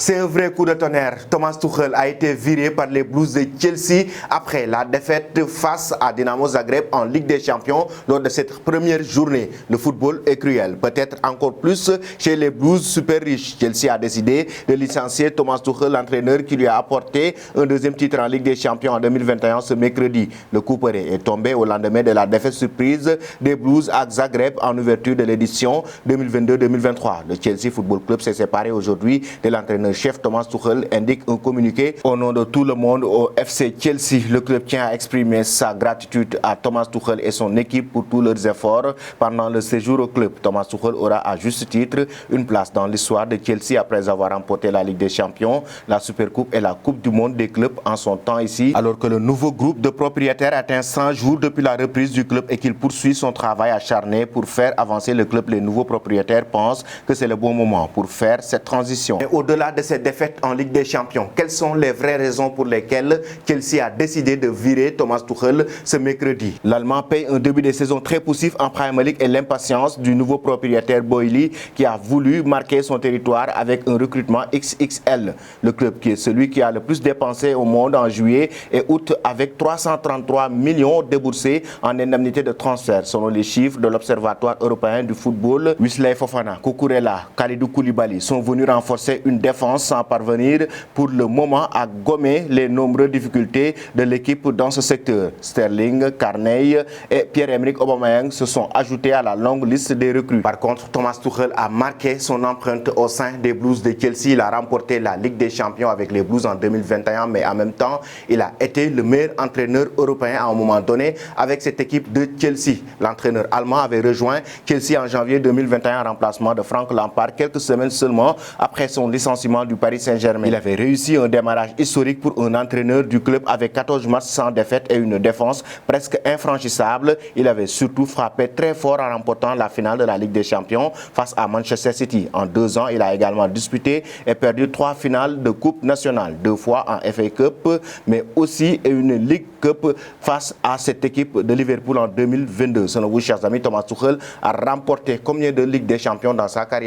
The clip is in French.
C'est un vrai coup de tonnerre. Thomas Tuchel a été viré par les Blues de Chelsea après la défaite face à Dinamo Zagreb en Ligue des Champions lors de cette première journée. Le football est cruel, peut-être encore plus chez les Blues super riches. Chelsea a décidé de licencier Thomas Tuchel, l'entraîneur qui lui a apporté un deuxième titre en Ligue des Champions en 2021 ce mercredi. Le couperet est tombé au lendemain de la défaite surprise des Blues à Zagreb en ouverture de l'édition 2022-2023. Le Chelsea Football Club s'est séparé aujourd'hui de l'entraîneur-chef Thomas Tuchel, indique un communiqué au nom de tout le monde au FC Chelsea. Le club tient à exprimer sa gratitude à Thomas Tuchel et son équipe pour tous leurs efforts pendant le séjour au club. Thomas Tuchel aura à juste titre une place dans l'histoire de Chelsea après avoir remporté la Ligue des Champions, la Supercoupe et la Coupe du Monde des clubs en son temps ici, alors que le nouveau groupe de propriétaires atteint 100 jours depuis la reprise du club et qu'il poursuit son travail acharné pour faire avancer le club. Les nouveaux propriétaires pensent que c'est le bon moment pour faire cette transition. Et au-delà de cette défaite en Ligue des Champions, quelles sont les vraies raisons pour lesquelles Chelsea a décidé de virer Thomas Tuchel ce mercredi? L'Allemand paye un début de saison très poussif en Premier League et l'impatience du nouveau propriétaire Boehly qui a voulu marquer son territoire avec un recrutement XXL. Le club qui est celui qui a le plus dépensé au monde en juillet et août avec 333 millions déboursés en indemnités de transfert selon les chiffres de l'Observatoire européen du football. Wesley Fofana, Cucurella, Kalidou Koulibaly sont venus renforcer une défense sans parvenir pour le moment à gommer les nombreuses difficultés de l'équipe dans ce secteur. Sterling, Carnegie et Pierre-Emerick Aubameyang se sont ajoutés à la longue liste des recrues. Par contre, Thomas Tuchel a marqué son empreinte au sein des Blues de Chelsea. Il a remporté la Ligue des Champions avec les Blues en 2021, mais en même temps, il a été le meilleur entraîneur européen à un moment donné avec cette équipe de Chelsea. L'entraîneur allemand avait rejoint Chelsea en janvier 2021 en remplacement de Frank Lampard quelques semaines seulement après son licenciement du Paris Saint-Germain. Il avait réussi un démarrage historique pour un entraîneur du club avec 14 matchs sans défaite et une défense presque infranchissable. Il avait surtout frappé très fort en remportant la finale de la Ligue des Champions face à Manchester City. En 2 ans, il a également disputé et perdu 3 finales de Coupe nationale, 2 fois en FA Cup, mais aussi une League Cup face à cette équipe de Liverpool en 2022. Selon vous, chers amis, Thomas Tuchel a remporté combien de Ligue des Champions dans sa carrière?